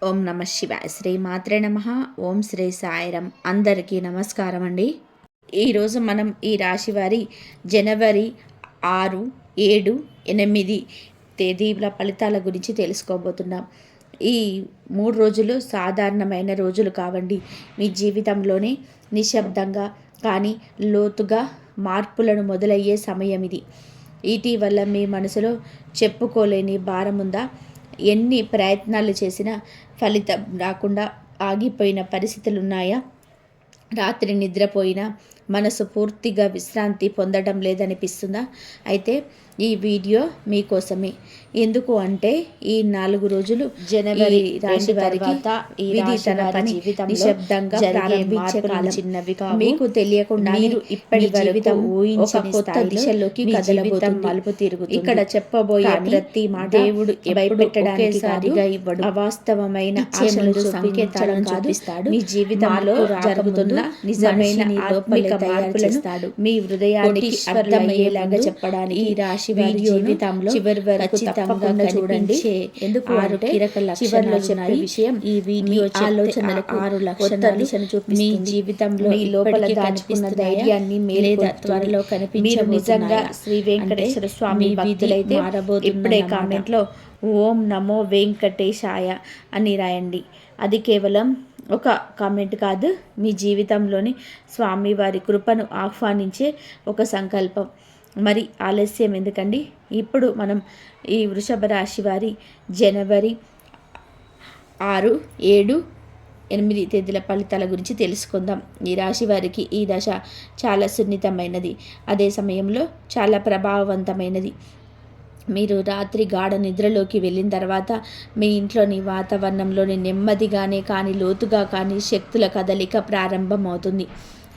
ఓం నమ శివాయ. శ్రీ మాత్రే నమ. ఓం శ్రీ సాయిరం. అందరికీ నమస్కారం అండి. ఈరోజు మనం ఈ రాశి వారి జనవరి 6, 7, 8 తేదీల ఫలితాల గురించి తెలుసుకోబోతున్నాం. ఈ 3 రోజులు సాధారణమైన రోజులు కావండి. మీ జీవితంలోనే నిశ్శబ్దంగా కానీ లోతుగా మార్పులను మొదలయ్యే సమయం ఇది. ఇటీవల మీ మనసులో చెప్పుకోలేని భారం ఉందా? ఎన్ని ప్రయత్నాలు చేసినా ఫలితం రాకుండా ఆగిపోయిన పరిస్థితులు ఉన్నాయా? రాత్రి నిద్రపోయినా మనసు పూర్తిగా విశ్రాంతి పొందడం లేదనిపిస్తుందా? అయితే ఈ వీడియో మీకోసమే. ఎందుకు అంటే ఈ 4 రోజులు జనవరి రాశి వారికి విధి తన పని నిశ్శబ్దంగా ప్రారంభించే కాలం. చిన్నవి మీకు తెలియకుండా మీరు ఇప్పటి వరకు ఊహించిన కొత్త దిశలోకి కదలబోతుంది. మలుపు తిరుగుతుంది. ఇక్కడ చెప్పబోయే ప్రతి మాట దేవుడు భయపెట్టడానికి కాదుగా ఇవ్వడు. అవాస్తవమైన ఆశలు సంకేతాలను చూపిస్తాడు. మీ జీవితంలో జరుగుతున్న నిజమైన ఆత్మిక మార్పులను మీ హృదయానికి అర్థమయ్యేలాగా చెప్పడానికి ఈ రాశి వారి జీవితంలో చివరి వరకు తప్పకుండా చూడండి. ఎందుకు 6 కీలక లక్షణాలు చెప్పే విషయం ఈ వీడియో ఆలోచనలకు 6 లక్షణాలు చూపిస్తుంది. మీ జీవితంలో మీ లోపల దాచుకున్న ధైర్యాన్ని లేదా త్వరలో కనిపించే నిజంగా శ్రీ వెంకటేశ్వర స్వామి భక్తులైతే ఇప్పుడే కామెంట్ లో ఓం నమో వెంకటేశాయ అని రాయండి. అది కేవలం ఒక కామెంట్ కాదు, మీ జీవితంలోని స్వామివారి కృపను ఆహ్వానించే ఒక సంకల్పం. మరి ఆలస్యం ఎందుకండి? ఇప్పుడు మనం ఈ వృషభ రాశి వారి జనవరి 6, 7, 8 తేదీల ఫలితాల గురించి తెలుసుకుందాం. ఈ రాశి వారికి ఈ దశ చాలా సున్నితమైనది, అదే సమయంలో చాలా ప్రభావవంతమైనది. మీరు రాత్రి గాఢ నిద్రలోకి వెళ్ళిన తర్వాత మీ ఇంట్లోని వాతావరణంలోని నెమ్మదిగానే కానీ లోతుగా కానీ శక్తుల కదలిక ప్రారంభమవుతుంది.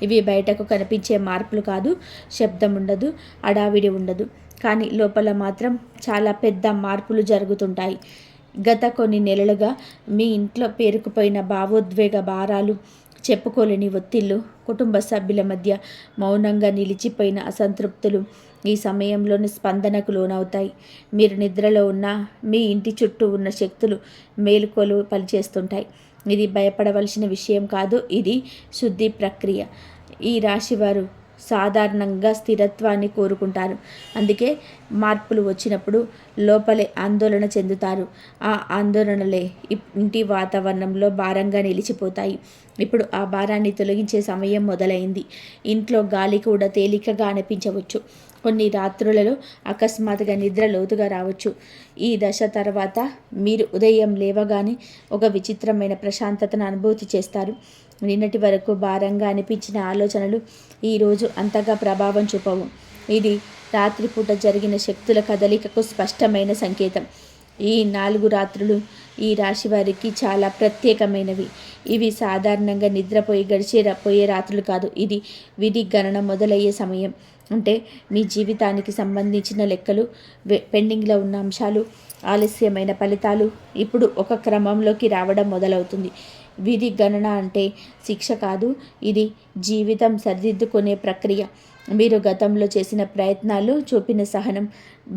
ఇవి బయటకు కనిపించే మార్పులు కాదు, శబ్దం ఉండదు, అడావిడి ఉండదు, కానీ లోపల మాత్రం చాలా పెద్ద మార్పులు జరుగుతుంటాయి. గత కొన్ని నెలలుగా మీ ఇంట్లో పేరుకుపోయిన భావోద్వేగ భారాలు, చెప్పుకోలేని ఒత్తిళ్ళు, కుటుంబ సభ్యుల మధ్య మౌనంగా నిలిచిపోయిన అసంతృప్తులు ఈ సమయంలోని స్పందనకు లోనవుతాయి. మీరు నిద్రలో ఉన్న మీ ఇంటి చుట్టూ ఉన్న శక్తులు మేలుకొలు పనిచేస్తుంటాయి. ఇది భయపడవలసిన విషయం కాదు, ఇది శుద్ధి ప్రక్రియ. ఈ రాశివారు సాధారణంగా స్థిరత్వాన్ని కోరుకుంటారు. అందుకే మార్పులు వచ్చినప్పుడు లోపలే ఆందోళన చెందుతారు. ఆ ఆందోళనలే ఇంటి వాతావరణంలో భారంగా నిలిచిపోతాయి. ఇప్పుడు ఆ భారాన్ని తొలగించే సమయం మొదలైంది. ఇంట్లో గాలి కూడా తేలికగా అనిపించవచ్చు. కొన్ని రాత్రులలో అకస్మాత్తుగా నిద్ర లోతుగా రావచ్చు. ఈ దశ తర్వాత మీరు ఉదయం లేవగానే ఒక విచిత్రమైన ప్రశాంతతను అనుభూతి చేస్తారు. నిన్నటి వరకు భారంగా అనిపించిన ఆలోచనలు ఈరోజు అంతగా ప్రభావం చూపవు. ఇది రాత్రిపూట జరిగిన శక్తుల కదలికకు స్పష్టమైన సంకేతం. ఈ 4 రాత్రులు ఈ రాశి వారికి చాలా ప్రత్యేకమైనవి. ఇవి సాధారణంగా నిద్రపోయి పోయే రాత్రులు కాదు. ఇది విధి గణన మొదలయ్యే సమయం. అంటే మీ జీవితానికి సంబంధించిన లెక్కలు, పెండింగ్లో ఉన్న అంశాలు, ఆలస్యమైన ఫలితాలు ఇప్పుడు ఒక క్రమంలోకి రావడం మొదలవుతుంది. విధి గణన అంటే శిక్ష కాదు, ఇది జీవితం సరిదిద్దుకునే ప్రక్రియ. మీరు గతంలో చేసిన ప్రయత్నాలు, చూపిన సహనం,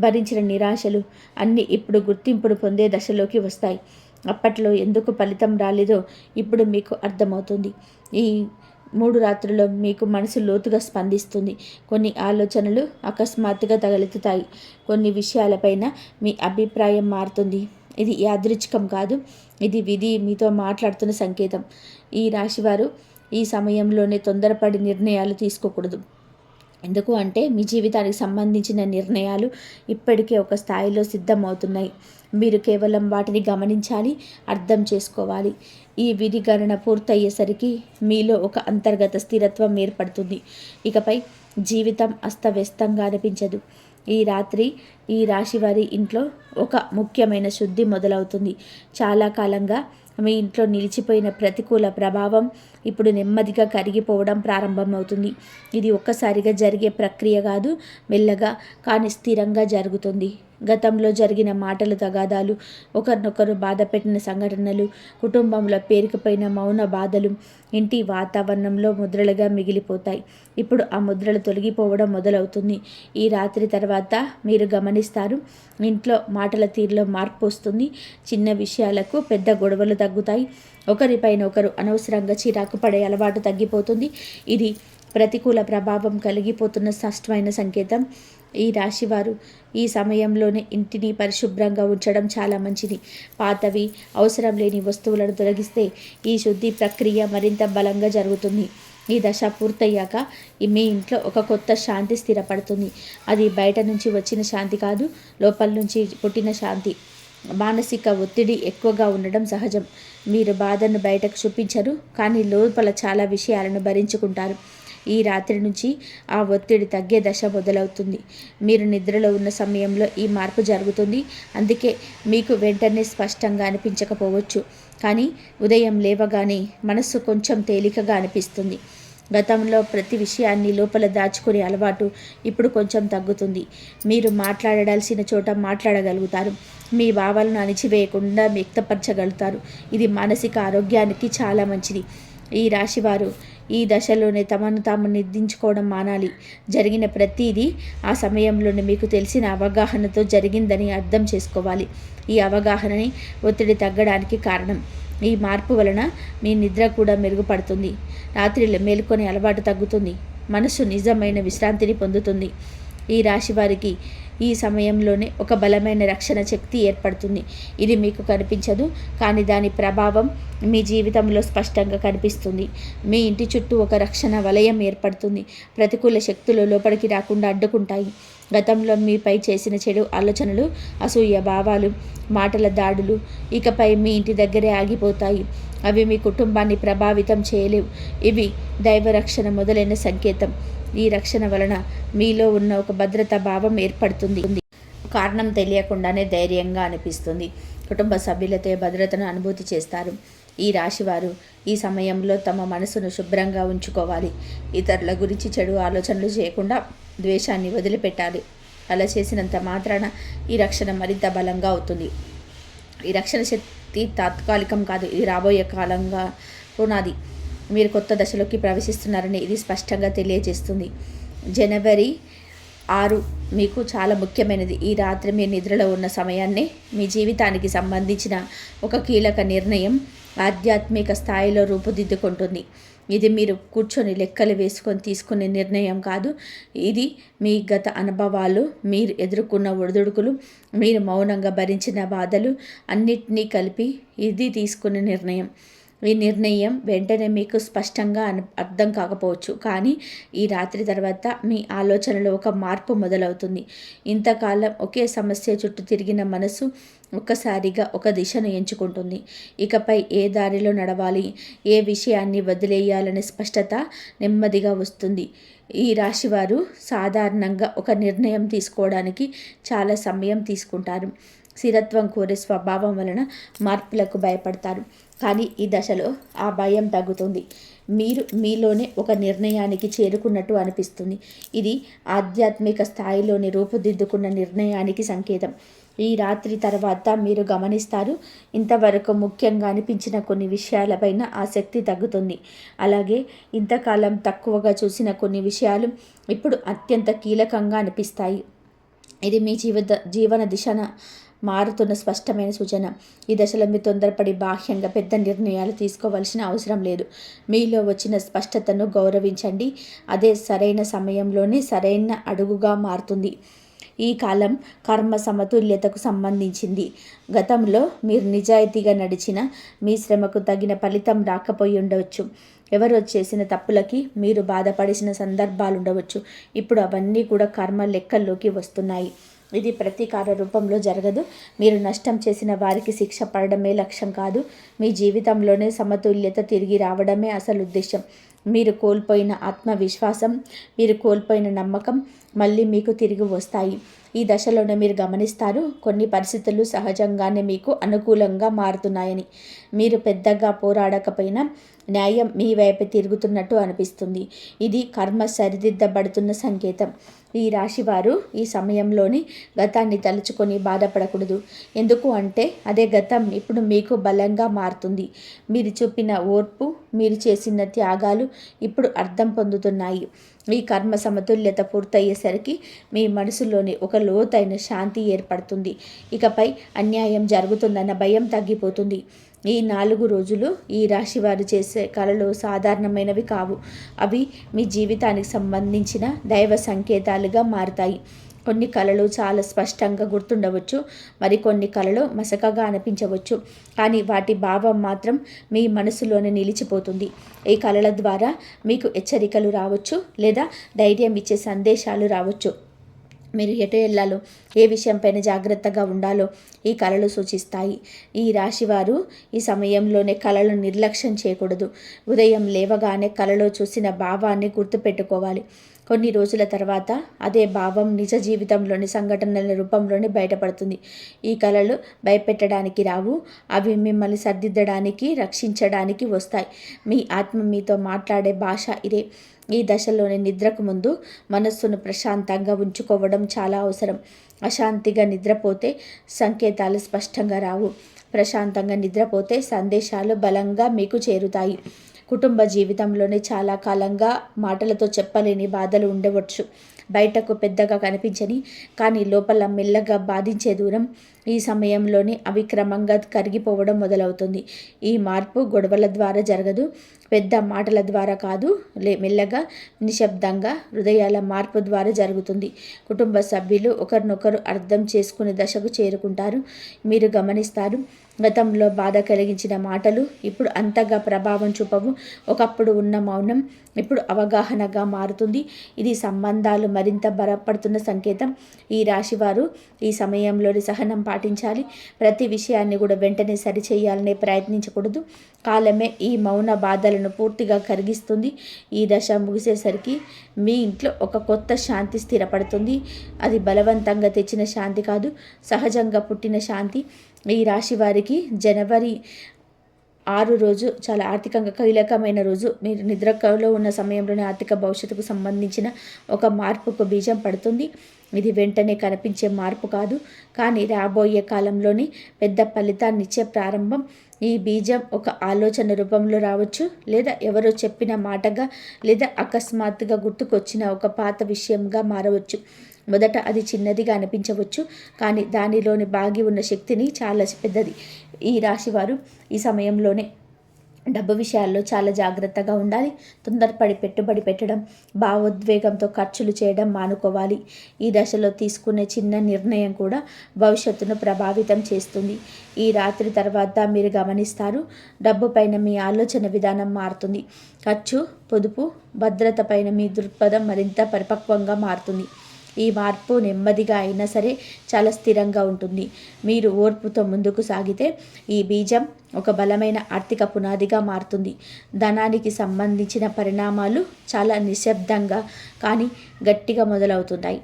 భరించిన నిరాశలు అన్నీ ఇప్పుడు గుర్తింపును పొందే దశలోకి వస్తాయి. అప్పట్లో ఎందుకు ఫలితం రాలేదో ఇప్పుడు మీకు అర్థమవుతుంది. ఈ 3 రాత్రుల్లో మీకు మనసు లోతుగా స్పందిస్తుంది. కొన్ని ఆలోచనలు అకస్మాత్తుగా తగలెత్తుతాయి. కొన్ని విషయాలపైన మీ అభిప్రాయం మారుతుంది. ఇది యాదృచ్ఛికం కాదు, ఇది విధి మీతో మాట్లాడుతున్న సంకేతం. ఈ రాశివారు ఈ సమయంలోనే తొందరపడి నిర్ణయాలు తీసుకోకూడదు. ఎందుకు అంటే మీ జీవితానికి సంబంధించిన నిర్ణయాలు ఇప్పటికే ఒక స్థాయిలో సిద్ధమవుతున్నాయి. మీరు కేవలం వాటిని గమనించాలి, అర్థం చేసుకోవాలి. ఈ విధి గణన పూర్తయ్యేసరికి మీలో ఒక అంతర్గత స్థిరత్వం ఏర్పడుతుంది. ఇకపై జీవితం అస్తవ్యస్తంగా అనిపించదు. ఈ రాత్రి ఈ రాశివారి ఇంట్లో ఒక ముఖ్యమైన శుద్ధి మొదలవుతుంది. చాలా కాలంగా మీ ఇంట్లో నిలిచిపోయిన ప్రతికూల ప్రభావం ఇప్పుడు నెమ్మదిగా కరిగిపోవడం ప్రారంభమవుతుంది. ఇది ఒక్కసారిగా జరిగే ప్రక్రియ కాదు, మెల్లగా కానీ స్థిరంగా జరుగుతుంది. గతంలో జరిగిన మాటలు తగాదాలు, ఒకరినొకరు బాధపెట్టిన సంఘటనలు, కుటుంబంలో పేరుకుపోయిన మౌన బాధలు ఇంటి వాతావరణంలో ముద్రలుగా మిగిలిపోతాయి. ఇప్పుడు ఆ ముద్రలు తొలగిపోవడం మొదలవుతుంది. ఈ రాత్రి తర్వాత మీరు గమనించే గమనిస్తారు. ఇంట్లో మాటల తీరులో మార్పు వస్తుంది. చిన్న విషయాలకు పెద్ద గొడవలు తగ్గుతాయి. ఒకరిపైన ఒకరు అనవసరంగా చిరాకు పడే అలవాటు తగ్గిపోతుంది. ఇది ప్రతికూల ప్రభావం కలిగిపోతున్న స్పష్టమైన సంకేతం. ఈ రాశివారు ఈ సమయంలోనే ఇంటిని పరిశుభ్రంగా ఉంచడం చాలా మంచిది. పాతవి, అవసరం లేని వస్తువులను తొలగిస్తే ఈ శుద్ధి ప్రక్రియ మరింత బలంగా జరుగుతుంది. ఈ దశ పూర్తయ్యాక మీ ఇంట్లో ఒక కొత్త శాంతి స్థిరపడుతుంది. అది బయట నుంచి వచ్చిన శాంతి కాదు, లోపల నుంచి పుట్టిన శాంతి. మానసిక ఒత్తిడి ఎక్కువగా ఉండడం సహజం. మీరు బాధను బయటకు చూపించరు, కానీ లోపల చాలా విషయాలను భరించుకుంటారు. ఈ రాత్రి నుంచి ఆ ఒత్తిడి తగ్గే దశ మొదలవుతుంది. మీరు నిద్రలో ఉన్న సమయంలో ఈ మార్పు జరుగుతుంది. అందుకే మీకు వెంటనే స్పష్టంగా అనిపించకపోవచ్చు, కానీ ఉదయం లేవగానే మనస్సు కొంచెం తేలికగా అనిపిస్తుంది. గతంలో ప్రతి విషయాన్ని లోపల దాచుకునే అలవాటు ఇప్పుడు కొంచెం తగ్గుతుంది. మీరు మాట్లాడాల్సిన చోట మాట్లాడగలుగుతారు. మీ భావాలను అణిచివేయకుండా వ్యక్తపరచగలుగుతారు. ఇది మానసిక ఆరోగ్యానికి చాలా మంచిది. ఈ రాశివారు ఈ దశలోనే తమను తాము నిర్దించుకోవడం మానాలి. జరిగిన ప్రతిదీ ఆ సమయంలోనే మీకు తెలిసిన అవగాహనతో జరిగిందని అర్థం చేసుకోవాలి. ఈ అవగాహనని ఒత్తిడి తగ్గడానికి కారణం. ఈ మార్పు వలన మీ నిద్ర కూడా మెరుగుపడుతుంది. రాత్రి మేలుకొని అలవాటు తగ్గుతుంది. మనసు నిజమైన విశ్రాంతిని పొందుతుంది. ఈ రాశి వారికి ఈ సమయంలోనే ఒక బలమైన రక్షణ శక్తి ఏర్పడుతుంది. ఇది మీకు కనిపించదు, కానీ దాని ప్రభావం మీ జీవితంలో స్పష్టంగా కనిపిస్తుంది. మీ ఇంటి చుట్టూ ఒక రక్షణ వలయం ఏర్పడుతుంది. ప్రతికూల శక్తులు లోపలికి రాకుండా అడ్డుకుంటాయి. గతంలో మీపై చేసిన చెడు ఆలోచనలు, అసూయ భావాలు, మాటల దాడులు ఇకపై మీ ఇంటి దగ్గరే ఆగిపోతాయి. అవి మీ కుటుంబాన్ని ప్రభావితం చేయలేవు. ఇవి దైవరక్షణ మొదలైన సంకేతం. ఈ రక్షణ వలన మీలో ఉన్న ఒక భద్రతా భావం ఏర్పడుతుంది. కారణం తెలియకుండానే ధైర్యంగా అనిపిస్తుంది. కుటుంబ సభ్యులతో భద్రతను అనుభూతి చేస్తారు. ఈ రాశివారు ఈ సమయంలో తమ మనసును శుభ్రంగా ఉంచుకోవాలి. ఇతరుల గురించి చెడు ఆలోచనలు చేయకుండా ద్వేషాన్ని వదిలిపెట్టాలి. అలా చేసినంత మాత్రాన ఈ రక్షణ మరింత బలంగా అవుతుంది. ఈ రక్షణ శక్తి తాత్కాలికం కాదు, ఇది రాబోయే కాలంగా పునాది. మీరు కొత్త దశలోకి ప్రవేశిస్తున్నారని ఇది స్పష్టంగా తెలియజేస్తుంది. జనవరి 6 మీకు చాలా ముఖ్యమైనది. ఈ రాత్రి మీరు నిద్రలో ఉన్న సమయాన్నే మీ జీవితానికి సంబంధించిన ఒక కీలక నిర్ణయం ఆధ్యాత్మిక స్థాయిలో రూపుదిద్దుకుంటుంది. ఇది మీరు కూర్చొని లెక్కలు వేసుకొని తీసుకునే నిర్ణయం కాదు. ఇది మీ గత అనుభవాలు, మీరు ఎదుర్కొన్న ఒడిదుడుకులు, మీరు మౌనంగా భరించిన బాధలు అన్నిటినీ కలిపి ఇది తీసుకునే నిర్ణయం. ఈ నిర్ణయం వెంటనే మీకు స్పష్టంగా అర్థం కాకపోవచ్చు, కానీ ఈ రాత్రి తర్వాత మీ ఆలోచనలో ఒక మార్పు మొదలవుతుంది. ఇంతకాలం ఒకే సమస్య చుట్టూ తిరిగిన మనసు ఒక్కసారిగా ఒక దిశను ఎంచుకుంటుంది. ఇకపై ఏ దారిలో నడవాలి, ఏ విషయాన్ని వదిలేయాలనే స్పష్టత నెమ్మదిగా వస్తుంది. ఈ రాశివారు సాధారణంగా ఒక నిర్ణయం తీసుకోవడానికి చాలా సమయం తీసుకుంటారు. స్థిరత్వం కోరే స్వభావం వలన మార్పులకు భయపడతారు. కానీ ఈ దశలో ఆ భయం తగ్గుతుంది. మీరు మీలోనే ఒక నిర్ణయానికి చేరుకున్నట్టు అనిపిస్తుంది. ఇది ఆధ్యాత్మిక స్థాయిలోని రూపుదిద్దుకున్న నిర్ణయానికి సంకేతం. ఈ రాత్రి తర్వాత మీరు గమనిస్తారు, ఇంతవరకు ముఖ్యంగా అనిపించిన కొన్ని విషయాలపైన ఆసక్తి తగ్గుతుంది. అలాగే ఇంతకాలం తక్కువగా చూసిన కొన్ని విషయాలు ఇప్పుడు అత్యంత కీలకంగా అనిపిస్తాయి. ఇది మీ జీవన దిశన మారుతున్న స్పష్టమైన సూచన. ఈ దశలో మీరు తొందరపడి బాహ్యంగా పెద్ద నిర్ణయాలు తీసుకోవాల్సిన అవసరం లేదు. మీలో వచ్చిన స్పష్టతను గౌరవించండి. అదే సరైన సమయంలోనే సరైన అడుగుగా మారుతుంది. ఈ కాలం కర్మ సమతుల్యతకు సంబంధించింది. గతంలో మీరు నిజాయితీగా నడిచిన మీ శ్రమకు తగిన ఫలితం రాకపోయి ఉండవచ్చు. ఎవరో చేసిన తప్పులకి మీరు బాధపడిన సందర్భాలు ఉండవచ్చు. ఇప్పుడు అవన్నీ కూడా కర్మ లెక్కల్లోకి వస్తున్నాయి. ఇది ప్రతీకార రూపంలో జరగదు. మీరు నష్టం చేసిన వారికి శిక్ష పడడమే లక్ష్యం కాదు. మీ జీవితంలోనే సమతుల్యత తిరిగి రావడమే అసలు ఉద్దేశం. మీరు కోల్పోయిన ఆత్మవిశ్వాసం, మీరు కోల్పోయిన నమ్మకం మళ్ళీ మీకు తిరిగి వస్తాయి. ఈ దశలోనే మీరు గమనిస్తారు, కొన్ని పరిస్థితులు సహజంగానే మీకు అనుకూలంగా మారుతున్నాయని. మీరు పెద్దగా పోరాడకపోయినా న్యాయం మీ వైపు తిరుగుతున్నట్టు అనిపిస్తుంది. ఇది కర్మ సరిదిద్దబడుతున్న సంకేతం. ఈ రాశివారు ఈ సమయంలోని గతాన్ని తలుచుకొని బాధపడకూడదు. ఎందుకు అంటే అదే గతం ఇప్పుడు మీకు బలంగా మారుతుంది. మీరు చూపిన ఓర్పు, మీరు చేసిన త్యాగాలు ఇప్పుడు అర్థం పొందుతున్నాయి. ఈ కర్మ సమతుల్యత పూర్తయ్యేసరికి మీ మనసులోని ఒక లోతైన శాంతి ఏర్పడుతుంది. ఇకపై అన్యాయం జరుగుతుందన్న భయం తగ్గిపోతుంది. ఈ 4 రోజులు ఈ రాశి వారు చేసే కళలు సాధారణమైనవి కావు. అవి మీ జీవితానికి సంబంధించిన దైవ సంకేతాలుగా మారుతాయి. కొన్ని కళలు చాలా స్పష్టంగా గుర్తుండవచ్చు, మరికొన్ని కళలు మసకగా అనిపించవచ్చు, కానీ వాటి భావం మాత్రం మీ మనసులోనే నిలిచిపోతుంది. ఈ కళల ద్వారా మీకు హెచ్చరికలు రావచ్చు, లేదా ధైర్యం ఇచ్చే సందేశాలు రావచ్చు. మీరు ఎటు వెళ్ళాలో, ఏ విషయంపైన జాగ్రత్తగా ఉండాలో ఈ కళలు సూచిస్తాయి. ఈ రాశివారు ఈ సమయంలోనే కళలను నిర్లక్ష్యం చేయకూడదు. ఉదయం లేవగానే కళలో చూసిన భావాన్ని గుర్తుపెట్టుకోవాలి. కొన్ని రోజుల తర్వాత అదే భావం నిజ జీవితంలోని సంఘటనల రూపంలోనే బయటపడుతుంది. ఈ కళలు భయపెట్టడానికి రావు, అవి మిమ్మల్ని సర్దిద్దడానికి, రక్షించడానికి వస్తాయి. మీ ఆత్మ మీతో మాట్లాడే భాష ఇదే. ఈ దశలోని నిద్రకు ముందు మనస్సును ప్రశాంతంగా ఉంచుకోవడం చాలా అవసరం. అశాంతిగా నిద్రపోతే సంకేతాలు స్పష్టంగా రావు. ప్రశాంతంగా నిద్రపోతే సందేశాలు బలంగా మీకు చేరుతాయి. కుటుంబ జీవితంలోనే చాలా కాలంగా మాటలతో చెప్పలేని బాధలు ఉండవచ్చు. బయటకు పెద్దగా కనిపించని, కానీ లోపల మెల్లగా బాధించే దూరం. ఈ సమయంలోనే అవి క్రమంగా కరిగిపోవడం మొదలవుతుంది. ఈ మార్పు గొడవల ద్వారా జరగదు, పెద్ద మాటల ద్వారా కాదు, మెల్లగా నిశ్శబ్దంగా హృదయాల మార్పు ద్వారా జరుగుతుంది. కుటుంబ సభ్యులు ఒకరినొకరు అర్థం చేసుకునే దశకు చేరుకుంటారు. మీరు గమనిస్తారు, గతంలో బాధ కలిగించిన మాటలు ఇప్పుడు అంతగా ప్రభావం చూపవు. ఒకప్పుడు ఉన్న మౌనం ఇప్పుడు అవగాహనగా మారుతుంది. ఇది సంబంధాలు మరింత బలపడుతున్న సంకేతం. ఈ రాశివారు ఈ సమయంలోని సహనం పాటించాలి. ప్రతి విషయాన్ని కూడా వెంటనే సరిచేయాలనే ప్రయత్నించకూడదు. కాలమే ఈ మౌన బాధలను పూర్తిగా కరిగిస్తుంది. ఈ దశ ముగిసేసరికి మీ ఇంట్లో ఒక కొత్త శాంతి స్థిరపడుతుంది. అది బలవంతంగా తెచ్చిన శాంతి కాదు, సహజంగా పుట్టిన శాంతి. ఈ రాశి వారికి జనవరి 6 రోజు చాలా ఆర్థికంగా కీలకమైన రోజు. మీరు నిద్రలో ఉన్న సమయంలోనే ఆర్థిక భవిష్యత్తుకు సంబంధించిన ఒక మార్పుకు బీజం పడుతుంది. ఇది వెంటనే కనిపించే మార్పు కాదు, కానీ రాబోయే కాలంలోని పెద్ద ఫలితాన్నిచ్చే ప్రారంభం. ఈ బీజం ఒక ఆలోచన రూపంలో రావచ్చు, లేదా ఎవరో చెప్పిన మాటగా, లేదా అకస్మాత్తుగా గుర్తుకొచ్చిన ఒక పాత విషయంగా మారవచ్చు. మొదట అది చిన్నదిగా అనిపించవచ్చు, కానీ దానిలోని బాగి ఉన్న శక్తిని చాలా పెద్దది. ఈ రాశివారు ఈ సమయంలోనే డబ్బు విషయాల్లో చాలా జాగ్రత్తగా ఉండాలి. తొందరపడి పెట్టుబడి పెట్టడం, భావోద్వేగంతో ఖర్చులు చేయడం మానుకోవాలి. ఈ దశలో తీసుకునే చిన్న నిర్ణయం కూడా భవిష్యత్తును ప్రభావితం చేస్తుంది. ఈ రాత్రి తర్వాత మీరు గమనిస్తారు, డబ్బు పైన మీ ఆలోచన విధానం మారుతుంది. ఖర్చు, పొదుపు, భద్రత పైన మీ దృక్పథం మరింత పరిపక్వంగా మారుతుంది. ఈ మార్పు నెమ్మదిగా అయినా సరే చాలా స్థిరంగా ఉంటుంది. మీరు ఓర్పుతో ముందుకు సాగితే ఈ బీజం ఒక బలమైన ఆర్థిక పునాదిగా మారుతుంది. ధనానికి సంబంధించిన పరిణామాలు చాలా నిశ్శబ్దంగా కానీ గట్టిగా మొదలవుతున్నాయి.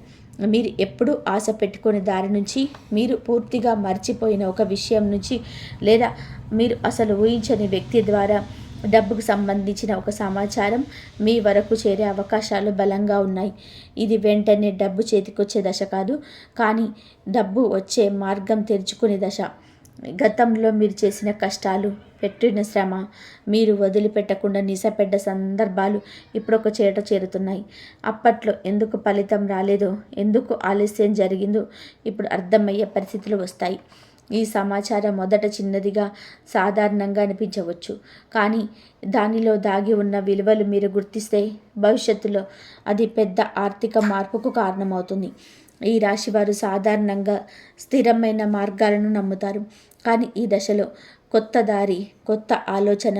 మీరు ఎప్పుడు ఆశ పెట్టుకునే దారి నుంచి, మీరు పూర్తిగా మర్చిపోయిన ఒక విషయం నుంచి, లేదా మీరు అసలు ఊహించని వ్యక్తి ద్వారా డబ్బుకు సంబంధించిన ఒక సమాచారం మీ వరకు చేరే అవకాశాలు బలంగా ఉన్నాయి. ఇది వెంటనే డబ్బు చేతికొచ్చే దశ కాదు, కానీ డబ్బు వచ్చే మార్గం తెరుచుకునే దశ. గతంలో మీరు చేసిన కష్టాలు, పెట్టిన శ్రమ, మీరు వదిలిపెట్టకుండా నిజపెట్ట సందర్భాలు ఇప్పుడు ఒక చేట చేరుతున్నాయి. అప్పట్లో ఎందుకు ఫలితం రాలేదో, ఎందుకు ఆలస్యం జరిగిందో ఇప్పుడు అర్థమయ్యే పరిస్థితులు వస్తాయి. ఈ సమాచారం మొదట చిన్నదిగా, సాధారణంగా అనిపించవచ్చు, కానీ దానిలో దాగి ఉన్న విలువలు మీరు గుర్తిస్తే భవిష్యత్తులో అది పెద్ద ఆర్థిక మార్పుకు కారణమవుతుంది. ఈ రాశివారు సాధారణంగా స్థిరమైన మార్గాలను నమ్ముతారు, కానీ ఈ దశలో కొత్త దారి, కొత్త ఆలోచన,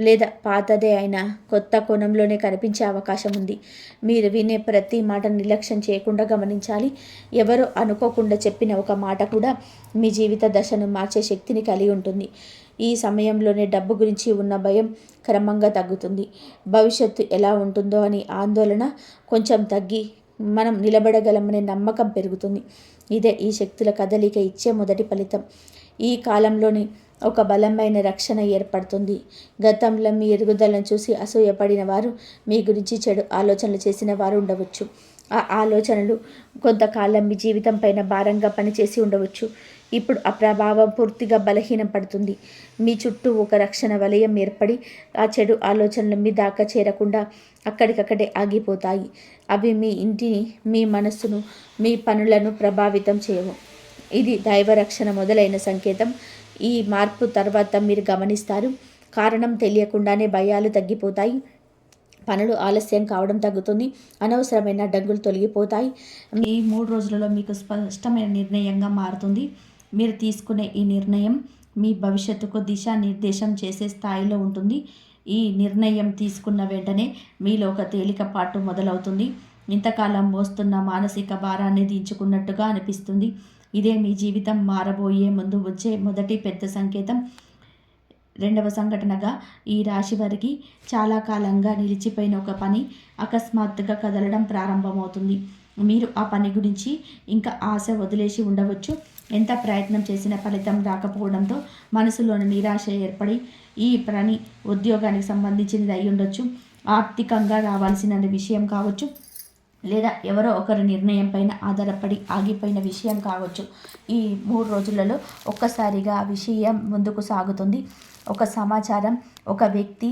లేదా పాతదే అయినా కొత్త కోణంలోనే కనిపించే అవకాశం ఉంది. మీరు వినే ప్రతి మాట నిర్లక్ష్యం చేయకుండా గమనించాలి. ఎవరో అనుకోకుండా చెప్పిన ఒక మాట కూడా మీ జీవిత దశను మార్చే శక్తిని కలిగి ఉంటుంది. ఈ సమయంలోనే డబ్బు గురించి ఉన్న భయం క్రమంగా తగ్గుతుంది. భవిష్యత్తు ఎలా ఉంటుందో అని ఆందోళన కొంచెం తగ్గి మనం నిలబడగలమనే నమ్మకం పెరుగుతుంది. ఇదే ఈ శక్తుల కదలిక ఇచ్చే మొదటి ఫలితం. ఈ కాలంలోని ఒక బలమైన రక్షణ ఏర్పడుతుంది. గతంలో మీ ఎదుగుదలను చూసి అసూయపడిన వారు, మీ గురించి చెడు ఆలోచనలు చేసిన వారు ఉండవచ్చు. ఆ ఆలోచనలు కొంతకాలం మీ జీవితం పైన భారంగా పనిచేసి ఉండవచ్చు. ఇప్పుడు ఆ ప్రభావం పూర్తిగా బలహీనం పడుతుంది. మీ చుట్టూ ఒక రక్షణ వలయం ఏర్పడి ఆ చెడు ఆలోచనలు మీ దాకా చేరకుండా అక్కడికక్కడే ఆగిపోతాయి. అవి మీ ఇంటిని, మీ మనస్సును, మీ పనులను ప్రభావితం చేయవు. ఇది దైవరక్షణ మొదలైన సంకేతం. ఈ మార్పు తర్వాత మీరు గమనిస్తారు. కారణం తెలియకుండానే భయాలు తగ్గిపోతాయి. పనులు ఆలస్యం కావడం తగ్గుతుంది. అనవసరమైన అడ్డంకులు తొలగిపోతాయి. ఈ 3 రోజులలో మీకు స్పష్టమైన నిర్ణయంగా మారుతుంది. మీరు తీసుకునే ఈ నిర్ణయం మీ భవిష్యత్తుకు దిశానిర్దేశం చేసే స్థాయిలో ఉంటుంది. ఈ నిర్ణయం తీసుకున్న వెంటనే మీలో ఒక తేలికపాటు మొదలవుతుంది. ఇంతకాలం మోస్తున్న మానసిక భారాన్ని దించుకున్నట్టుగా అనిపిస్తుంది. ఇదే మీ జీవితం మారబోయే ముందు వచ్చే మొదటి పెద్ద సంకేతం. రెండవ సంఘటనగా ఈ రాశి వారికి చాలా కాలంగా నిలిచిపోయిన ఒక పని అకస్మాత్తుగా కదలడం ప్రారంభమవుతుంది. మీరు ఆ పని గురించి ఇంకా ఆశ వదిలేసి ఉండవచ్చు. ఎంత ప్రయత్నం చేసినా ఫలితం రాకపోవడంతో మనసులోని నిరాశ ఏర్పడి ఈ పని ఉద్యోగానికి సంబంధించినది అయి ఉండొచ్చు, ఆర్థికంగా రావాల్సిన విషయం కావచ్చు, లేదా ఎవరో ఒకరి నిర్ణయం పైన ఆధారపడి ఆగిపోయిన విషయం కావచ్చు. ఈ 3 రోజులలో ఒక్కసారిగా ఆ విషయం ముందుకు సాగుతుంది. ఒక సమాచారం, ఒక వ్యక్తి,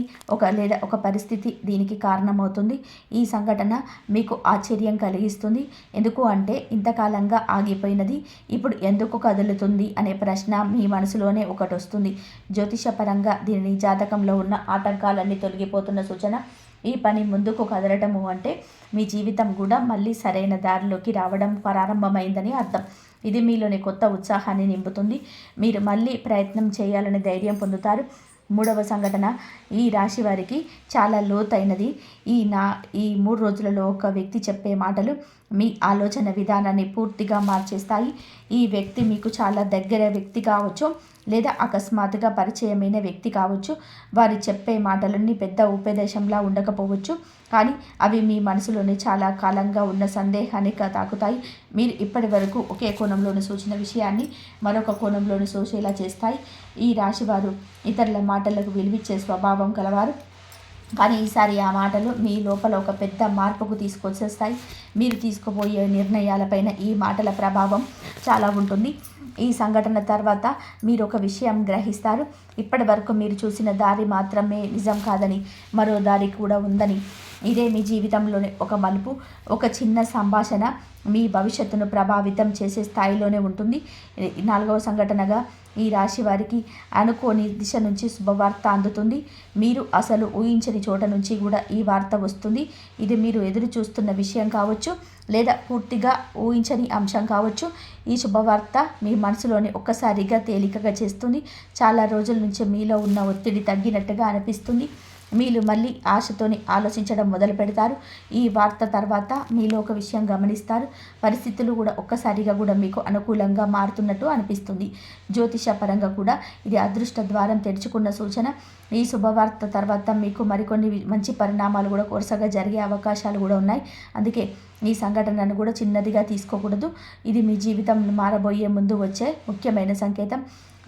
లేదా ఒక పరిస్థితి దీనికి కారణమవుతుంది. ఈ సంఘటన మీకు ఆశ్చర్యం కలిగిస్తుంది. ఎందుకు అంటే ఇంతకాలంగా ఆగిపోయినది ఇప్పుడు ఎందుకు కదులుతుంది అనే ప్రశ్న మీ మనసులోనే ఒకటి వస్తుంది. జ్యోతిషపరంగా దీని జాతకంలో ఉన్న ఆటంకాలన్నీ తొలగిపోతున్న సూచన. ఈ పని ముందుకు కదలటము అంటే మీ జీవితం కూడా మళ్ళీ సరైన దారిలోకి రావడం ప్రారంభమైందని అర్థం. ఇది మీలోని కొత్త ఉత్సాహాన్ని నింపుతుంది. మీరు మళ్ళీ ప్రయత్నం చేయాలని ధైర్యం పొందుతారు. మూడవ సంఘటన ఈ రాశి వారికి చాలా లోతైనది. ఈ 3 రోజులలో ఒక వ్యక్తి చెప్పే మాటలు మీ ఆలోచన విధానాన్ని పూర్తిగా మార్చేస్తాయి. ఈ వ్యక్తి మీకు చాలా దగ్గర వ్యక్తి కావచ్చు, లేదా అకస్మాత్తుగా పరిచయమైన వ్యక్తి కావచ్చు. వారు చెప్పే మాటలన్నీ పెద్ద ఉపదేశంలా ఉండకపోవచ్చు, కానీ అవి మీ మనసులోని చాలా కాలంగా ఉన్న సందేహాన్ని తాకుతాయి. మీరు ఇప్పటి వరకు ఒకే కోణంలోని సూచన విషయాన్ని మరొక కోణంలోని సోచేలా చేస్తాయి. ఈ రాశివారు ఇతరుల మాటలకు విలువిచ్చే స్వభావం కలవారు, కానీ ఈసారి ఆ మాటలు మీ లోపల ఒక పెద్ద మార్పుకు తీసుకొచ్చేస్తాయి. మీరు తీసుకోబోయే నిర్ణయాలపైన ఈ మాటల ప్రభావం చాలా ఉంటుంది. ఈ సంఘటన తర్వాత మీరు ఒక విషయం గ్రహిస్తారు. ఇప్పటి వరకు మీరు చూసిన దారి మాత్రమే నిజం కాదని, మరో దారి కూడా ఉందని. ఇదే మీ జీవితంలోని ఒక మలుపు. ఒక చిన్న సంభాషణ మీ భవిష్యత్తును ప్రభావితం చేసే స్థాయిలోనే ఉంటుంది. 4వ సంఘటనగా ఈ రాశి వారికి అనుకోని దిశ నుంచి శుభవార్త అందుతుంది. మీరు అసలు ఊహించని చోట నుంచి కూడా ఈ వార్త వస్తుంది. ఇది మీరు ఎదురు చూస్తున్న విషయం కావచ్చు, లేదా పూర్తిగా ఊహించని అంశం కావచ్చు. ఈ శుభవార్త మీ మనసులోని ఒక్కసారిగా తేలికగా చేస్తుంది. చాలా రోజుల నుంచి మీలో ఉన్న ఒత్తిడి తగ్గినట్టుగా అనిపిస్తుంది. మీరు మళ్ళీ ఆశతోని ఆలోచించడం మొదలు పెడతారు. ఈ వార్త తర్వాత మీలో ఒక విషయం గమనిస్తారు. పరిస్థితులు కూడా ఒక్కసారిగా కూడా మీకు అనుకూలంగా మారుతున్నట్టు అనిపిస్తుంది. జ్యోతిష పరంగా కూడా ఇది అదృష్ట ద్వారం తెరుచుకున్న సూచన. ఈ శుభవార్త తర్వాత మీకు మరికొన్ని మంచి పరిణామాలు కూడా వరుసగా జరిగే అవకాశాలు కూడా ఉన్నాయి. అందుకే ఈ సంఘటనను కూడా చిన్నదిగా తీసుకోకూడదు. ఇది మీ జీవితం మారబోయే ముందు వచ్చే ముఖ్యమైన సంకేతం.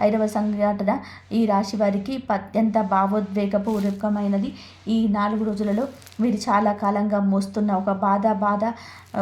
5వ సంఘటన ఈ రాశి వారికి అత్యంత భావోద్వేగపూర్వకమైనది. ఈ 4 రోజులలో మీరు చాలా కాలంగా మోస్తున్న ఒక బాధ,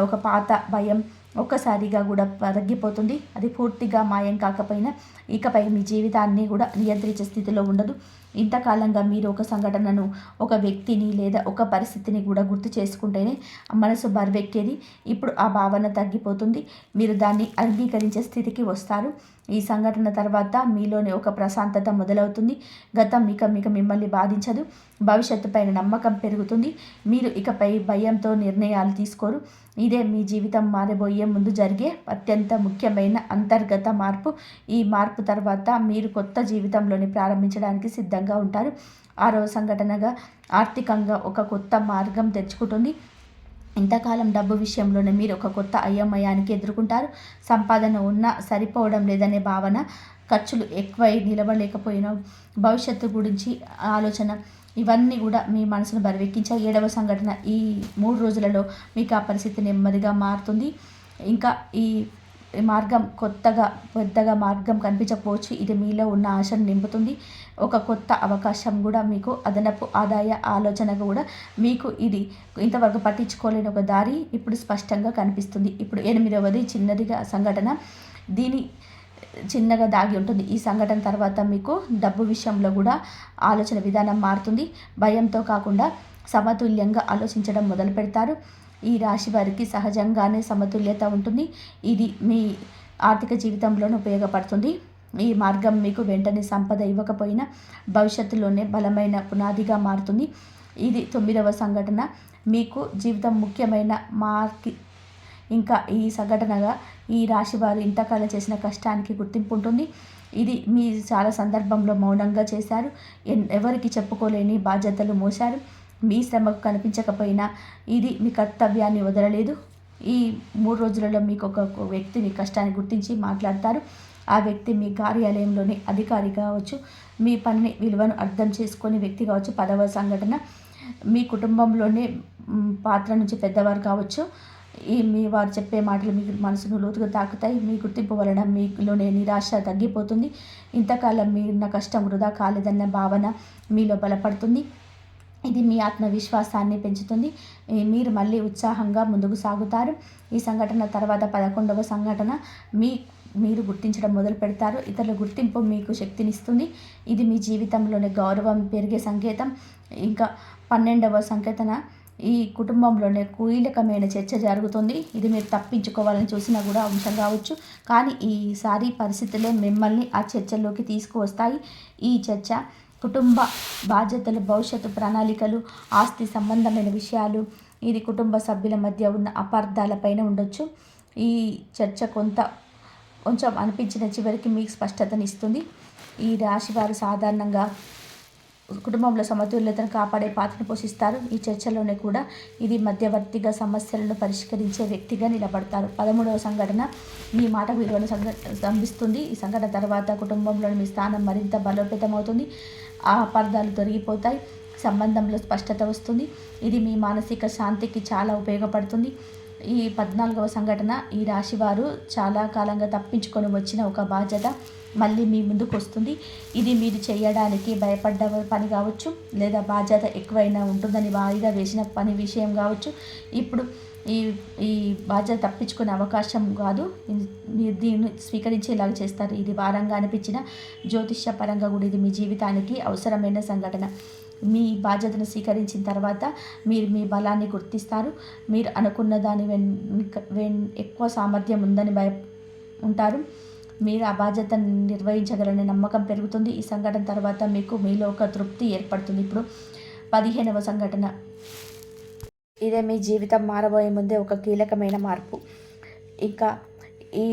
ఒక పాత భయం ఒక్కసారిగా కూడా తగ్గిపోతుంది. అది పూర్తిగా మాయం కాకపోయినా ఇకపై మీ జీవితాన్ని కూడా నియంత్రించే స్థితిలో ఉండదు. ఇంతకాలంగా మీరు ఒక సంఘటనను, ఒక వ్యక్తిని లేదా ఒక పరిస్థితిని కూడా గుర్తు చేసుకుంటేనే మనసు బరువెక్కేది. ఇప్పుడు ఆ భావన తగ్గిపోతుంది. మీరు దాన్ని అంగీకరించే స్థితికి వస్తారు. ఈ సంఘటన తర్వాత మీలోని ఒక ప్రశాంతత మొదలవుతుంది. గతం ఇక మిమ్మల్ని బాధించదు. భవిష్యత్తు పైన నమ్మకం పెరుగుతుంది. మీరు ఇకపై భయంతో నిర్ణయాలు తీసుకోరు. ఇదే మీ జీవితం మారబోయే ముందు జరిగే అత్యంత ముఖ్యమైన అంతర్గత మార్పు. ఈ మార్పు తర్వాత మీరు కొత్త జీవితంలోని ప్రారంభించడానికి సిద్ధంగా ఉంటారు. 6వ సంఘటనగా ఆర్థికంగా ఒక కొత్త మార్గం తెరుచుకుంటుంది. ఇంతకాలం డబ్బు విషయంలోనే మీరు ఒక కొత్త అయోమయానికి ఎదుర్కొంటారు. సంపాదన ఉన్నా సరిపోవడం లేదనే భావన, ఖర్చులు ఎక్కువై నిలవలేకపోయిన భవిష్యత్తు గురించి ఆలోచన, ఇవన్నీ కూడా మీ మనసును బరువెక్కించాయి. 7వ సంఘటన ఈ 3 రోజులలో మీకు ఆ పరిస్థితి నెమ్మదిగా మారుతుంది. ఇంకా ఈ మార్గం పెద్దగా మార్గం కనిపించకపోవచ్చు. ఇది మీలో ఉన్న ఆశను నింపుతుంది. ఒక కొత్త అవకాశం కూడా మీకు అదనపు ఆదాయ ఆలోచన కూడా మీకు ఇది ఇంతవరకు పట్టించుకోలేని ఒక దారి ఇప్పుడు స్పష్టంగా కనిపిస్తుంది. ఇప్పుడు 8వది చిన్నదిగా సంఘటన. చిన్నగా దాగి ఉంటుంది. ఈ సంఘటన తర్వాత మీకు డబ్బు విషయంలో కూడా ఆలోచన విధానం మారుతుంది. భయంతో కాకుండా సమతుల్యంగా ఆలోచించడం మొదలు పెడతారు. ఈ రాశి వారికి సహజంగానే సమతుల్యత ఉంటుంది. ఇది మీ ఆర్థిక జీవితంలోనూ ఉపయోగపడుతుంది. ఈ మార్గం మీకు వెంటనే సంపద ఇవ్వకపోయినా భవిష్యత్తులోనే బలమైన పునాదిగా మారుతుంది. ఇది 9వ సంఘటన. మీకు జీవితం ముఖ్యమైన ఇంకా ఈ సంఘటనగా ఈ రాశి వారు ఇంతకాలం చేసిన కష్టానికి గుర్తింపు ఉంటుంది. ఇది మీ చాలా సందర్భంలో మౌనంగా చేశారు. ఎవరికి చెప్పుకోలేని బాధ్యతలు మోశారు. మీ శ్రమకు కనిపించకపోయినా ఇది మీ కర్తవ్యాన్ని వదలలేదు. ఈ 3 రోజులలో మీకు ఒక వ్యక్తి మీ కష్టాన్ని గుర్తించి మాట్లాడతారు. ఆ వ్యక్తి మీ కార్యాలయంలోని అధికారి కావచ్చు, మీ పనిని విలువను అర్థం చేసుకొని వ్యక్తి కావచ్చు. 10వ సంఘటన, మీ కుటుంబంలోనే పాత్ర నుంచి పెద్దవారు కావచ్చు. మీ వారు చెప్పే మాటలు మీ మనసును లోతుగా తాకుతాయి. మీ గుర్తింపు వలన మీలోనే నిరాశ తగ్గిపోతుంది. ఇంతకాలం మీరున్న కష్టం వృధా కాలేదన్న భావన మీలో బలపడుతుంది. ఇది మీ ఆత్మవిశ్వాసాన్ని పెంచుతుంది. మీరు మళ్ళీ ఉత్సాహంగా ముందుకు సాగుతారు. ఈ సంఘటన తర్వాత 11వ సంఘటన, మీరు గుర్తించడం మొదలు పెడతారు. ఇతరుల గుర్తింపు మీకు శక్తినిస్తుంది. ఇది మీ జీవితంలోని గౌరవం పెరిగే సంకేతం. ఇంకా 12వ సంకేతన, ఈ కుటుంబంలోనే కీలకమైన చర్చ జరుగుతుంది. ఇది మీరు తప్పించుకోవాలని చూసినా కూడా అంశం కావచ్చు. కానీ ఈసారి పరిస్థితులే మిమ్మల్ని ఆ చర్చల్లోకి తీసుకువస్తాయి. ఈ చర్చ కుటుంబ బాధ్యతలు, భవిష్యత్తు ప్రణాళికలు, ఆస్తి సంబంధమైన విషయాలు, ఇది కుటుంబ సభ్యుల మధ్య ఉన్న అపార్థాలపైన ఉండొచ్చు. ఈ చర్చ కొంచెం అనిపించిన చివరికి మీకు స్పష్టతనిస్తుంది. ఈ రాశివారు సాధారణంగా కుటుంబంలో సమతుల్యతను కాపాడే పాత్రను పోషిస్తారు. ఈ చర్చలోనే కూడా ఇది మధ్యవర్తిగా సమస్యలను పరిష్కరించే వ్యక్తిగా నిలబడతారు. 13వ సంఘటన, మీ మాట విలువను స్తంభిస్తుంది. ఈ సంఘటన తర్వాత కుటుంబంలోని మీ స్థానం మరింత బలోపేతమవుతుంది. ఆ అపార్థాలు తొలగిపోతాయి. సంబంధంలో స్పష్టత వస్తుంది. ఇది మీ మానసిక శాంతికి చాలా ఉపయోగపడుతుంది. ఈ 14వ సంఘటన, ఈ రాశివారు చాలా కాలంగా తప్పించుకొని వచ్చిన ఒక బాధ్యత మళ్ళీ మీ ముందుకు వస్తుంది. ఇది మీరు చేయడానికి భయపడ్డ పని కావచ్చు, లేదా బాధ్యత ఎక్కువైనా ఉంటుందని వాయిదా వేసిన పని విషయం కావచ్చు. ఇప్పుడు ఈ బాధ్యత తప్పించుకునే అవకాశం కాదు. మీరు దీన్ని స్వీకరించేలాగా చేస్తారు. ఇది భారంగా అనిపించిన జ్యోతిష్య పరంగా కూడా ఇది మీ జీవితానికి అవసరమైన సంఘటన. మీ బాధ్యతను స్వీకరించిన తర్వాత మీరు మీ బలాన్ని గుర్తిస్తారు. మీరు అనుకున్న దాని ఎక్కువ సామర్థ్యం ఉందని ఉంటారు. మీరు ఆ బాధ్యతను నిర్వహించగలనే నమ్మకం పెరుగుతుంది. ఈ సంఘటన తర్వాత మీలో ఒక తృప్తి ఏర్పడుతుంది. ఇప్పుడు 15వ సంఘటన, ఇదే మీ జీవితం మారబోయే ముందే ఒక కీలకమైన మార్పు. ఇంకా ఈ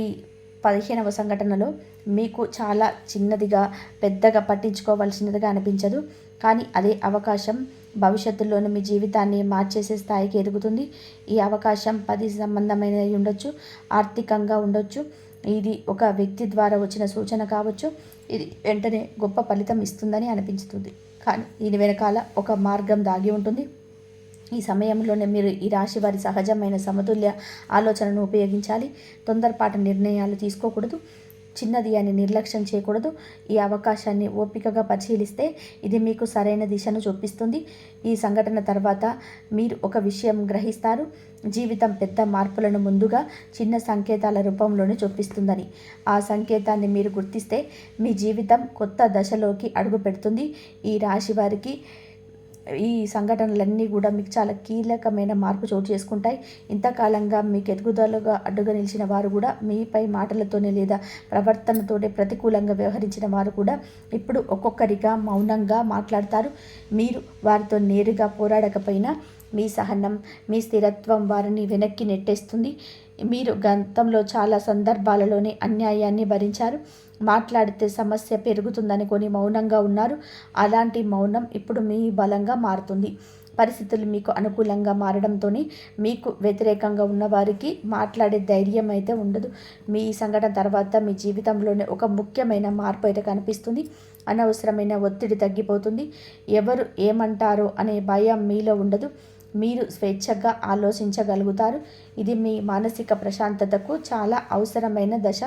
15వ సంఘటనలో మీకు చాలా చిన్నదిగా, పెద్దగా పట్టించుకోవాల్సినదిగా అనిపించదు. కానీ అదే అవకాశం భవిష్యత్తులోనే మీ జీవితాన్ని మార్చేసే స్థాయికి ఎదుగుతుంది. ఈ అవకాశం 10 సంబంధమైనది ఉండొచ్చు, ఆర్థికంగా ఉండొచ్చు. ఇది ఒక వ్యక్తి ద్వారా వచ్చిన సూచన కావచ్చు. ఇది వెంటనే గొప్ప ఫలితం ఇస్తుందని అనిపిస్తుంది. కానీ దీని వెనకాల ఒక మార్గం దాగి ఉంటుంది. ఈ సమయంలోనే మీరు ఈ రాశి వారి సహజమైన సమతుల్య ఆలోచనను ఉపయోగించాలి. తొందరపాటు నిర్ణయాలు తీసుకోకూడదు. చిన్నది అని నిర్లక్ష్యం చేయకూడదు. ఈ అవకాశాన్ని ఓపికగా పరిశీలిస్తే ఇది మీకు సరైన దిశను చూపిస్తుంది. ఈ సంఘటన తర్వాత మీరు ఒక విషయం గ్రహిస్తారు. జీవితం పెద్ద మార్పులను ముందుగా చిన్న సంకేతాల రూపంలోనే చూపిస్తుందని. ఆ సంకేతాన్ని మీరు గుర్తిస్తే మీ జీవితం కొత్త దశలోకి అడుగు పెడుతుంది. ఈ రాశి వారికి ఈ సంఘటనలన్నీ కూడా మీకు చాలా కీలకమైన మార్పు చోటు చేసుకుంటాయి. ఇంతకాలంగా మీకు ఎదుగుదలగా అడ్డుగా నిలిచిన వారు కూడా, మీపై మాటలతోనే లేదా ప్రవర్తనతోనే ప్రతికూలంగా వ్యవహరించిన వారు కూడా ఇప్పుడు ఒక్కొక్కరిగా మౌనంగా మాట్లాడతారు. మీరు వారితో నేరుగా పోరాడకపోయినా మీ సహనం, మీ స్థిరత్వం వారిని వెనక్కి నెట్టేస్తుంది. మీరు గతంలో చాలా సందర్భాలలోనే అన్యాయాన్ని భరించారు. మాట్లాడితే సమస్య పెరుగుతుందనుకొని మౌనంగా ఉన్నారు. అలాంటి మౌనం ఇప్పుడు మీ బలంగా మారుతుంది. పరిస్థితులు మీకు అనుకూలంగా మారడంతోనే మీకు వ్యతిరేకంగా ఉన్న వారికి మాట్లాడే ధైర్యం అయితే ఉండదు. మీ సంఘటన తర్వాత మీ జీవితంలోనే ఒక ముఖ్యమైన మార్పు అయితే కనిపిస్తుంది. అనవసరమైన ఒత్తిడి తగ్గిపోతుంది. ఎవరు ఏమంటారో అనే భయం మీలో ఉండదు. మీరు స్వేచ్ఛగా ఆలోచించగలుగుతారు. ఇది మీ మానసిక ప్రశాంతతకు చాలా అవసరమైన దశ.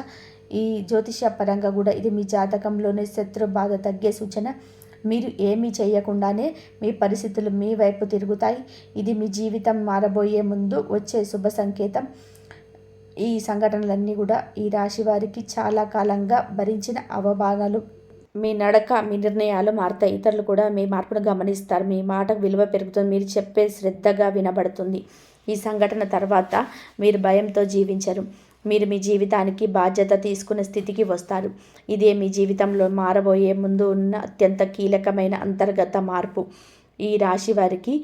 ఈ జ్యోతిష పరంగా కూడా ఇది మీ జాతకంలోనే శత్రు బాధ తగ్గే సూచన. మీరు ఏమీ చేయకుండానే మీ పరిస్థితులు మీ వైపు తిరుగుతాయి. ఇది మీ జీవితం మారబోయే ముందు వచ్చే శుభ సంకేతం. ఈ సంఘటనలన్నీ కూడా ఈ రాశి వారికి చాలా కాలంగా భరించిన అవమానాలు. మీ నడక, మీ నిర్ణయాలు మారుతాయి. ఇతరులు కూడా మీ మార్పును గమనిస్తారు. మీ మాటకు విలువ పెరుగుతుంది. మీరు చెప్పే శ్రద్ధగా వినబడుతుంది. ఈ సంఘటన తర్వాత మీరు భయంతో జీవించరు. మీరు మీ జీవితానికి బాధ్యత తీసుకునే స్థితికి వస్తారు. ఇదే మీ జీవితంలో మారబోయే ముందు ఉన్న అత్యంత కీలకమైన అంతర్గత మార్పు. ఈ రాశి వారికి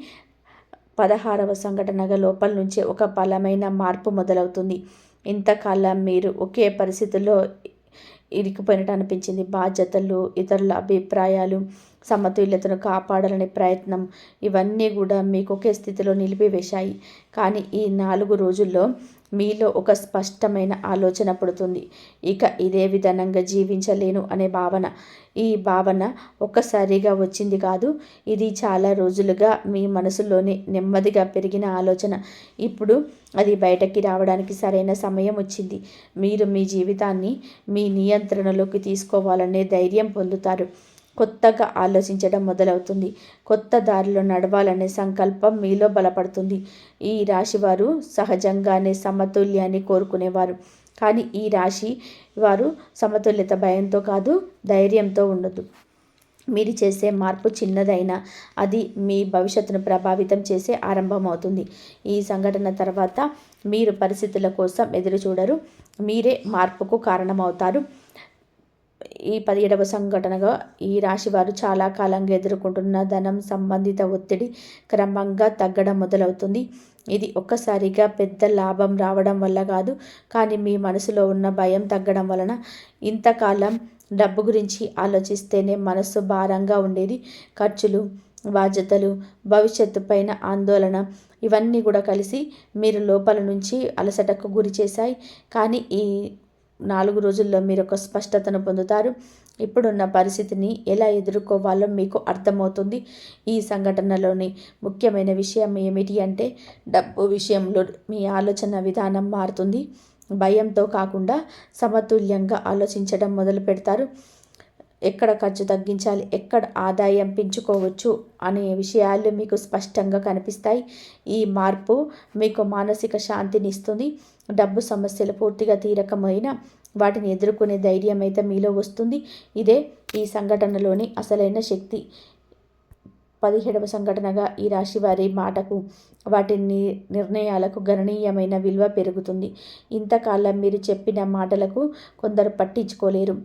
16వ సంఘటనగా లోపల నుంచే ఒక బలమైన మార్పు మొదలవుతుంది. ఇంతకాలం మీరు ఒకే పరిస్థితుల్లో ఇరికిపోయినట్టు అనిపించింది. బాధ్యతలు, ఇతరుల అభిప్రాయాలు, సమతుల్యతను కాపాడాలనే ప్రయత్నం ఇవన్నీ కూడా మీకు ఒకే స్థితిలో నిలిపివేశాయి. కానీ ఈ 4 రోజుల్లో మీలో ఒక స్పష్టమైన ఆలోచన పుడుతుంది. ఇక ఇదే విధానంగా జీవించలేను అనే భావన. ఈ భావన ఒక్కసారిగా వచ్చింది కాదు. ఇది చాలా రోజులుగా మీ మనసులోని నెమ్మదిగా పెరిగిన ఆలోచన. ఇప్పుడు అది బయటకి రావడానికి సరైన సమయం వచ్చింది. మీరు మీ జీవితాన్ని మీ నియంత్రణలోకి తీసుకోవాలనే ధైర్యం పొందుతారు. కొత్తగా ఆలోచించడం మొదలవుతుంది. కొత్త దారిలో నడవాలనే సంకల్పం మీలో బలపడుతుంది. ఈ రాశివారు సహజంగానే సమతుల్యాన్ని కోరుకునేవారు. కానీ ఈ రాశి వారు సమతుల్యత భయంతో కాదు, ధైర్యంతో ఉండదు. మీరు చేసే మార్పు చిన్నదైనా అది మీ భవిష్యత్తును ప్రభావితం చేసే ఆరంభమవుతుంది. ఈ సంఘటన తర్వాత మీరు పరిస్థితుల కోసం ఎదురు చూడరు. మీరే మార్పుకు కారణమవుతారు. ఈ 17వ సంఘటనగా ఈ రాశివారు చాలా కాలంగా ఎదుర్కొంటున్న ధనం సంబంధిత ఒత్తిడి క్రమంగా తగ్గడం మొదలవుతుంది. ఇది ఒక్కసారిగా పెద్ద లాభం రావడం వల్ల కాదు, కానీ మీ మనసులో ఉన్న భయం తగ్గడం వలన. ఇంతకాలం డబ్బు గురించి ఆలోచిస్తేనే మనసు భారంగా ఉండేది. ఖర్చులు, బాధ్యతలు, భవిష్యత్తు పైన ఆందోళన ఇవన్నీ కూడా కలిసి మీరు లోపల నుంచి అలసటకు గురి చేశాయి. కానీ ఈ 4 రోజుల్లో మీరు ఒక స్పష్టతను పొందుతారు. ఇప్పుడున్న పరిస్థితిని ఎలా ఎదుర్కోవాలో మీకు అర్థమవుతుంది. ఈ సంఘటనలోని ముఖ్యమైన విషయం ఏమిటి అంటే, డబ్బు విషయంలో మీ ఆలోచన విధానం మారుతుంది. భయంతో కాకుండా సమతుల్యంగా ఆలోచించడం మొదలు పెడతారు. ఎక్కడ ఖర్చు తగ్గించాలి, ఎక్కడ ఆదాయం పెంచుకోవచ్చు అనే విషయాలు మీకు స్పష్టంగా కనిపిస్తాయి. ఈ మార్పు మీకు మానసిక శాంతిని ఇస్తుంది. డబ్బు సమస్యలు పూర్తిగా తీరకమైనా వాటిని ఎదుర్కొనే ధైర్యం అయితే మీలో వస్తుంది. ఇదే ఈ సంఘటనలోని అసలైన శక్తి. 17వ సంఘటనగా ఈ రాశి వారి మాటకు, వాటి నిర్ణయాలకు గణనీయమైన విలువ పెరుగుతుంది. ఇంతకాలం మీరు చెప్పిన మాటలకు కొందరు పట్టించుకోలేరు.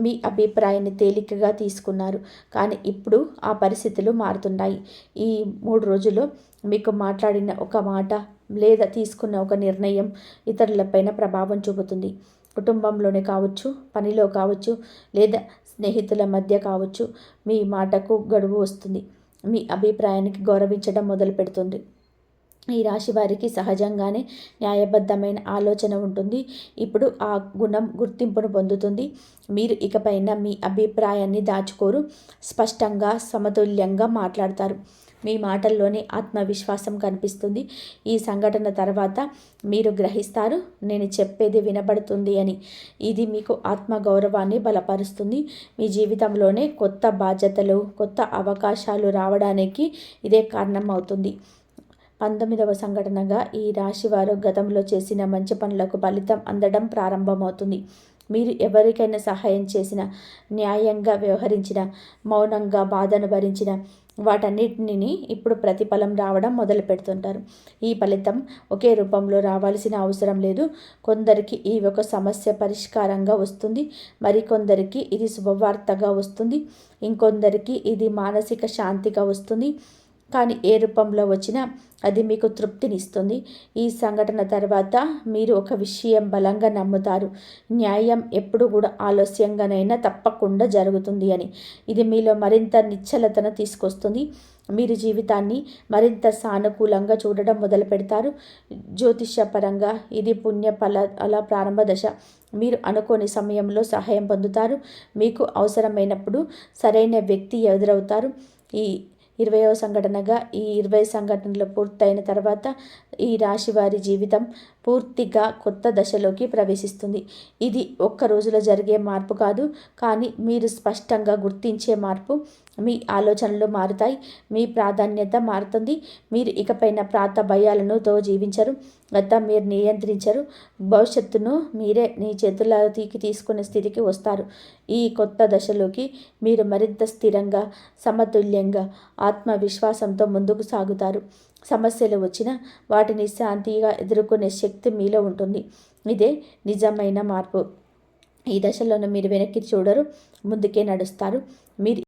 మీ అభిప్రాయాన్ని తేలికగా తీసుకున్నారు. కానీ ఇప్పుడు ఆ పరిస్థితులు మారుతున్నాయి. ఈ 3 రోజుల్లో మీకు మాట్లాడిన ఒక మాట లేదా తీసుకున్న ఒక నిర్ణయం ఇతరులపైన ప్రభావం చూపుతుంది. కుటుంబంలోనే కావచ్చు, పనిలో కావచ్చు, లేదా స్నేహితుల మధ్య కావచ్చు. మీ మాటకు గడువు వస్తుంది. మీ అభిప్రాయానికి గౌరవించడం మొదలు పెడుతుంది. ఈ రాశి వారికి సహజంగానే న్యాయబద్ధమైన ఆలోచన ఉంటుంది. ఇప్పుడు ఆ గుణం గుర్తింపును పొందుతుంది. మీరు ఇకపైన మీ అభిప్రాయాన్ని దాచుకోరు. స్పష్టంగా, సమతుల్యంగా మాట్లాడతారు. మీ మాటల్లోనే ఆత్మవిశ్వాసం కనిపిస్తుంది. ఈ సంఘటన తర్వాత మీరు గ్రహిస్తారు, నేను చెప్పేది వినబడుతుంది అని. ఇది మీకు ఆత్మగౌరవాన్ని బలపరుస్తుంది. మీ జీవితంలోనే కొత్త బాధ్యతలు, కొత్త అవకాశాలు రావడానికి ఇదే కారణం అవుతుంది. 19వ సంఘటనగా ఈ రాశివారు గతంలో చేసిన మంచి పనులకు ఫలితం అందడం ప్రారంభమవుతుంది. మీరు ఎవరికైనా సహాయం చేసిన, న్యాయంగా వ్యవహరించిన, మౌనంగా బాధను భరించిన వాటన్నిటిని ఇప్పుడు ప్రతిఫలం రావడం మొదలు పెడుతుంటారు. ఈ ఫలితం ఒకే రూపంలో రావాల్సిన అవసరం లేదు. కొందరికి ఈ ఒక సమస్య పరిష్కారంగా వస్తుంది, మరికొందరికి ఇది శుభవార్తగా వస్తుంది, ఇంకొందరికి ఇది మానసిక శాంతిగా వస్తుంది. కానీ ఏ రూపంలో వచ్చినా అది మీకు తృప్తినిస్తుంది. ఈ సంఘటన తర్వాత మీరు ఒక విషయం బలంగా నమ్ముతారు, న్యాయం ఎప్పుడు కూడా ఆలస్యంగానైనా తప్పకుండా జరుగుతుంది అని. ఇది మీలో మరింత నిశ్చలతను తీసుకొస్తుంది. మీరు జీవితాన్ని మరింత సానుకూలంగా చూడడం మొదలు పెడతారు. జ్యోతిష్యపరంగా ఇది పుణ్యఫల ప్రారంభ దశ. మీరు అనుకోని సమయంలో సహాయం పొందుతారు. మీకు అవసరమైనప్పుడు సరైన వ్యక్తి ఎదురవుతారు. ఈ 20వ సంఘటనగా ఈ 20 సంఘటనలు పూర్తయిన తర్వాత ఈ రాశి వారి జీవితం పూర్తిగా కొత్త దశలోకి ప్రవేశిస్తుంది. ఇది ఒక్క రోజులో జరిగే మార్పు కాదు, కానీ మీరు స్పష్టంగా గుర్తించే మార్పు. మీ ఆలోచనలు మారుతాయి, మీ ప్రాధాన్యత మారుతుంది. మీరు ఇకపైన భయాలతో జీవించరు, గతం మీరు నియంత్రించరు, భవిష్యత్తును మీరే మీ చేతులకి తీసుకునే స్థితికి వస్తారు. ఈ కొత్త దశలోకి మీరు మరింత స్థిరంగా, సమతుల్యంగా, ఆత్మవిశ్వాసంతో ముందుకు సాగుతారు. సమస్యలు వచ్చినా వాటిని శాంతిగా ఎదుర్కొనే శక్తి మీలో ఉంటుంది. ఇదే నిజమైన మార్పు. ఈ దశలోనే మీరు వెనక్కి చూడరు, ముందుకే నడుస్తారు. మీరు